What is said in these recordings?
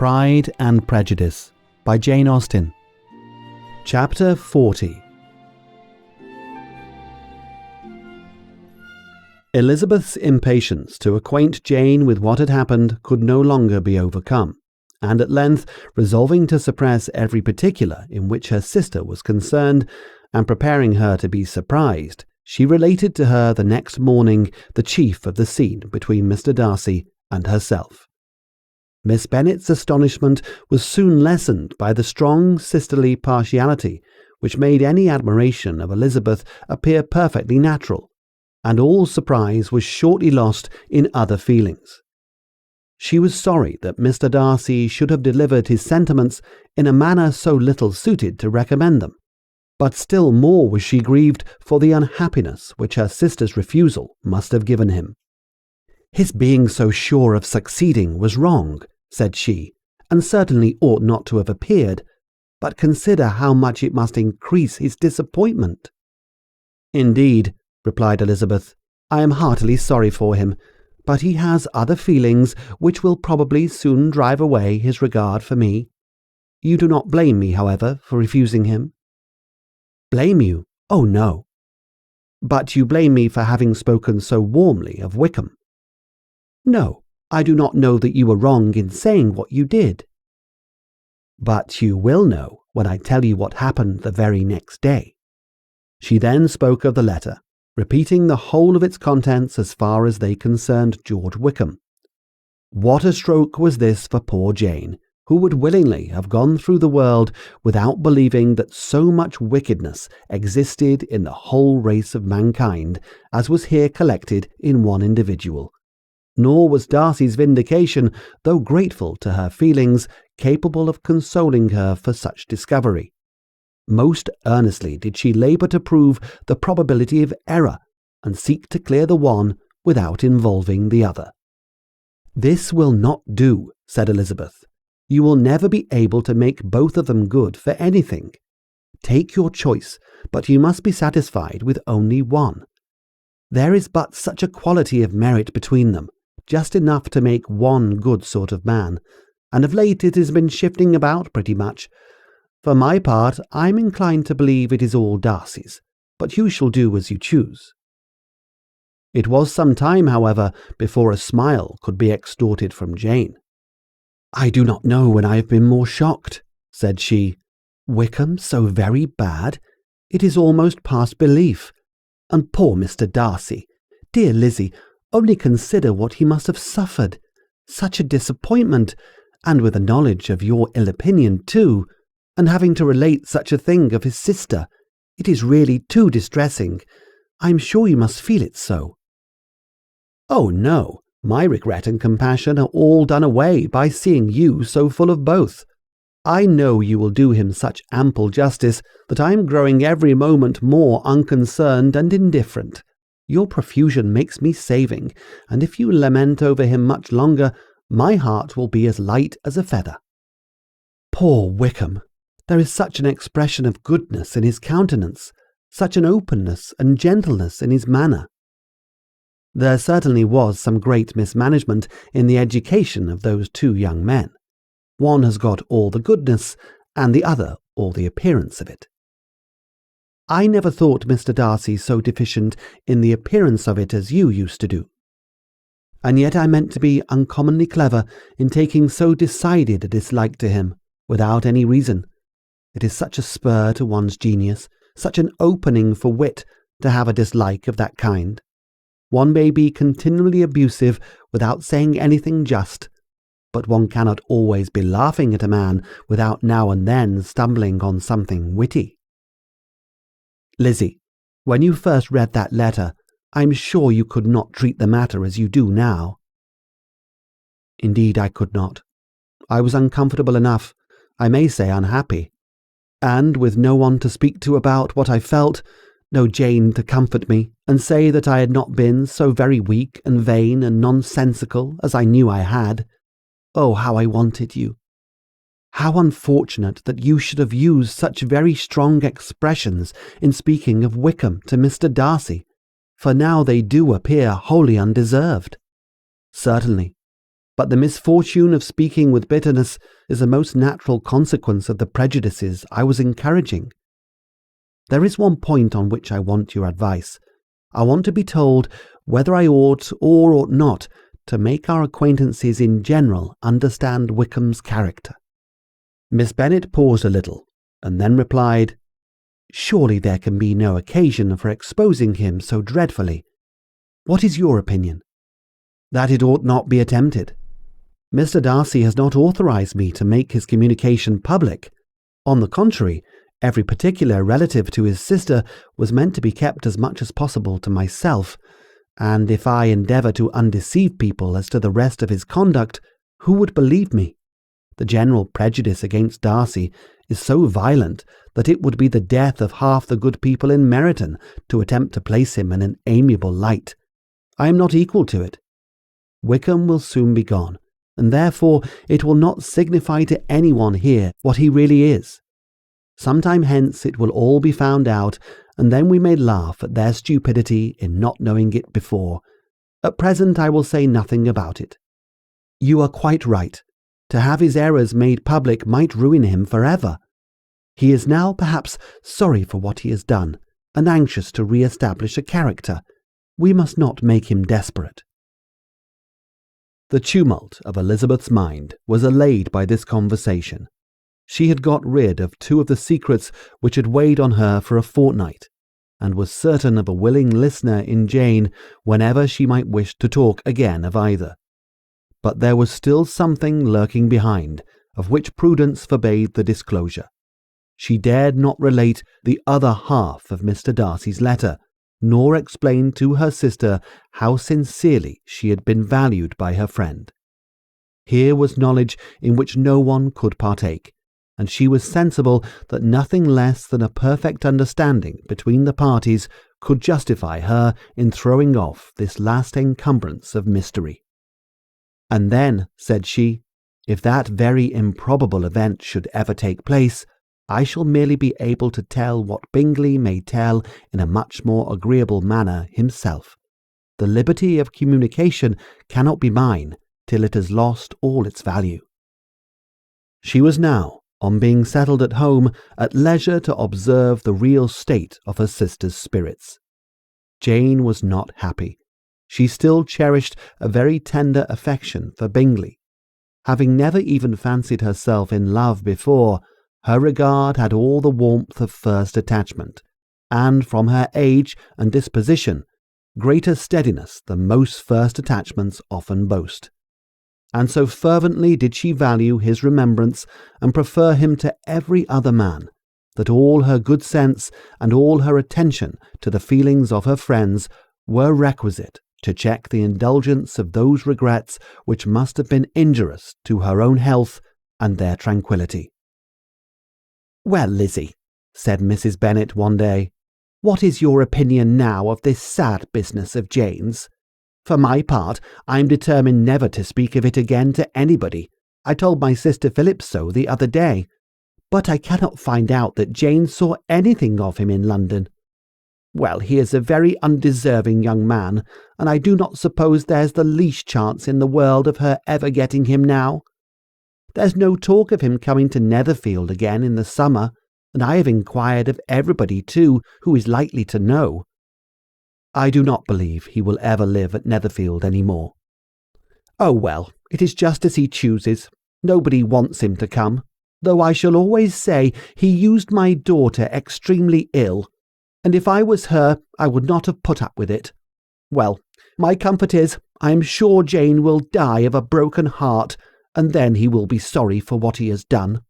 Pride and Prejudice by Jane Austen. Chapter 40. Elizabeth's impatience to acquaint Jane with what had happened could no longer be overcome, and at length, resolving to suppress every particular in which her sister was concerned, and preparing her to be surprised, she related to her the next morning the chief of the scene between Mr. Darcy and herself. Miss Bennet's astonishment was soon lessened by the strong sisterly partiality which made any admiration of Elizabeth appear perfectly natural, and all surprise was shortly lost in other feelings. She was sorry that Mr. Darcy should have delivered his sentiments in a manner so little suited to recommend them, but still more was she grieved for the unhappiness which her sister's refusal must have given him. "His being so sure of succeeding was wrong," said she, "and certainly ought not to have appeared, but consider how much it must increase his disappointment." "Indeed," replied Elizabeth, "I am heartily sorry for him, but he has other feelings which will probably soon drive away his regard for me. You do not blame me, however, for refusing him?" "Blame you? Oh, no." "But you blame me for having spoken so warmly of Wickham?" "No, I do not know that you were wrong in saying what you did." "But you will know when I tell you what happened the very next day." She then spoke of the letter, repeating the whole of its contents as far as they concerned George Wickham. What a stroke was this for poor Jane, who would willingly have gone through the world without believing that so much wickedness existed in the whole race of mankind as was here collected in one individual. Nor was Darcy's vindication, though grateful to her feelings, capable of consoling her for such discovery. Most earnestly did she labour to prove the probability of error, and seek to clear the one without involving the other. "This will not do," said Elizabeth. "You will never be able to make both of them good for anything. Take your choice, but you must be satisfied with only one. There is but such a quality of merit between them, just enough to make one good sort of man, and of late it has been shifting about pretty much. For my part, I am inclined to believe it is all Darcy's, but you shall do as you choose." It was some time, however, before a smile could be extorted from Jane. "I do not know when I have been more shocked," said she. "Wickham so very bad? It is almost past belief. And poor Mr. Darcy! Dear Lizzie, only consider what he must have suffered. Such a disappointment, and with a knowledge of your ill opinion too, and having to relate such a thing of his sister. It is really too distressing. I am sure you must feel it so." "Oh, no. My regret and compassion are all done away by seeing you so full of both. I know you will do him such ample justice that I am growing every moment more unconcerned and indifferent. Your profusion makes me saving, and if you lament over him much longer, my heart will be as light as a feather." "Poor Wickham! There is such an expression of goodness in his countenance, such an openness and gentleness in his manner." There certainly was some great mismanagement in the education of those two young men. One has got all the goodness, and the other all the appearance of it. "I never thought Mr. Darcy so deficient in the appearance of it as you used to do. And yet I meant to be uncommonly clever in taking so decided a dislike to him, without any reason. It is such a spur to one's genius, such an opening for wit, to have a dislike of that kind. One may be continually abusive without saying anything just, but one cannot always be laughing at a man without now and then stumbling on something witty. Lizzie, when you first read that letter, I am sure you could not treat the matter as you do now." "Indeed I could not. I was uncomfortable enough, I may say unhappy, and with no one to speak to about what I felt, no Jane to comfort me and say that I had not been so very weak and vain and nonsensical as I knew I had. Oh, how I wanted you! How unfortunate that you should have used such very strong expressions in speaking of Wickham to Mr. Darcy, for now they do appear wholly undeserved. Certainly, But the misfortune of speaking with bitterness is a most natural consequence of the prejudices I was encouraging. There is one point on which I want your advice. I want to be told whether I ought or ought not to make our acquaintances in general understand Wickham's character." Miss Bennet paused a little, and then replied, "Surely there can be no occasion for exposing him so dreadfully. What is your opinion?" "That it ought not be attempted. Mr. Darcy has not authorized me to make his communication public. On the contrary, every particular relative to his sister was meant to be kept as much as possible to myself, and if I endeavour to undeceive people as to the rest of his conduct, who would believe me? The general prejudice against Darcy is so violent that it would be the death of half the good people in Meryton to attempt to place him in an amiable light. I am not equal to it. Wickham will soon be gone, and therefore it will not signify to anyone here what he really is. Some time hence it will all be found out, and then we may laugh at their stupidity in not knowing it before. At present I will say nothing about it. You are quite right. To have his errors made public might ruin him forever. He is now perhaps sorry for what he has done, and anxious to re-establish a character. We must not make him desperate." The tumult of Elizabeth's mind was allayed by this conversation. She had got rid of two of the secrets which had weighed on her for a fortnight, and was certain of a willing listener in Jane whenever she might wish to talk again of either. But there was still something lurking behind, of which prudence forbade the disclosure. She dared not relate the other half of Mr. Darcy's letter, nor explain to her sister how sincerely she had been valued by her friend. Here was knowledge in which no one could partake, and she was sensible that nothing less than a perfect understanding between the parties could justify her in throwing off this last encumbrance of mystery. "And then," said she, "if that very improbable event should ever take place, I shall merely be able to tell what Bingley may tell in a much more agreeable manner himself. The liberty of communication cannot be mine till it has lost all its value." She was now, on being settled at home, at leisure to observe the real state of her sister's spirits. Jane was not happy. She still cherished a very tender affection for Bingley. Having never even fancied herself in love before, her regard had all the warmth of first attachment, and from her age and disposition, greater steadiness than most first attachments often boast. And so fervently did she value his remembrance and prefer him to every other man, that all her good sense and all her attention to the feelings of her friends were requisite to check the indulgence of those regrets which must have been injurious to her own health and their tranquillity. "Well, Lizzie," said Mrs. Bennet one day, "what is your opinion now of this sad business of Jane's? For my part, I am determined never to speak of it again to anybody. I told my sister Phillips so the other day. But I cannot find out that Jane saw anything of him in London. Well, he is a very undeserving young man, and I do not suppose there's the least chance in the world of her ever getting him now. There's no talk of him coming to Netherfield again in the summer, and I have inquired of everybody, too, who is likely to know. I do not believe he will ever live at Netherfield any more. Oh, well, it is just as he chooses. Nobody wants him to come, though I shall always say he used my daughter extremely ill, and if I was her, I would not have put up with it. Well, my comfort is, I am sure Jane will die of a broken heart, and then he will be sorry for what he has done."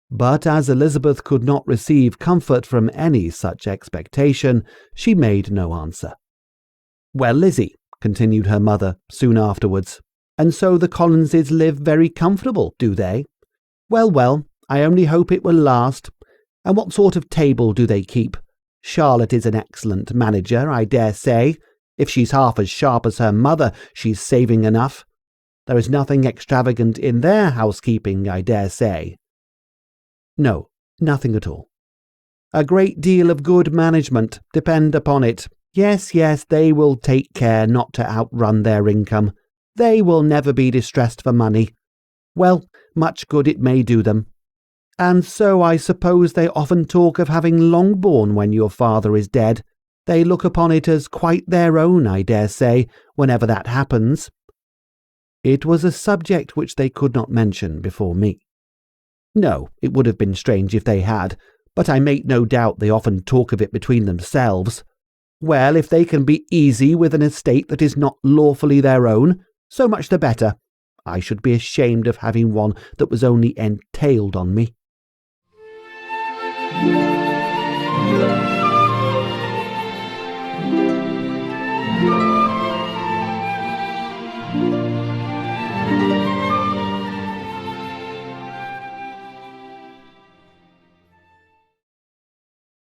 But as Elizabeth could not receive comfort from any such expectation, she made no answer. "Well, Lizzie," continued her mother soon afterwards, "and so the Collinses live very comfortable, do they? Well, well, I only hope it will last. And what sort of table do they keep? Charlotte is an excellent manager, I dare say. If she's half as sharp as her mother, she's saving enough. There is nothing extravagant in their housekeeping, I dare say." "No, nothing at all." "A great deal of good management, depend upon it. Yes, they will take care not to outrun their income. They will never be distressed for money. Well, much good it may do them. And so I suppose they often talk of having Longbourn when your father is dead. They look upon it as quite their own, I dare say, whenever that happens." It was a subject which they could not mention before me. No, it would have been strange if they had, but I make no doubt they often talk of it between themselves. Well, if they can be easy with an estate that is not lawfully their own, so much the better. I should be ashamed of having one that was only entailed on me.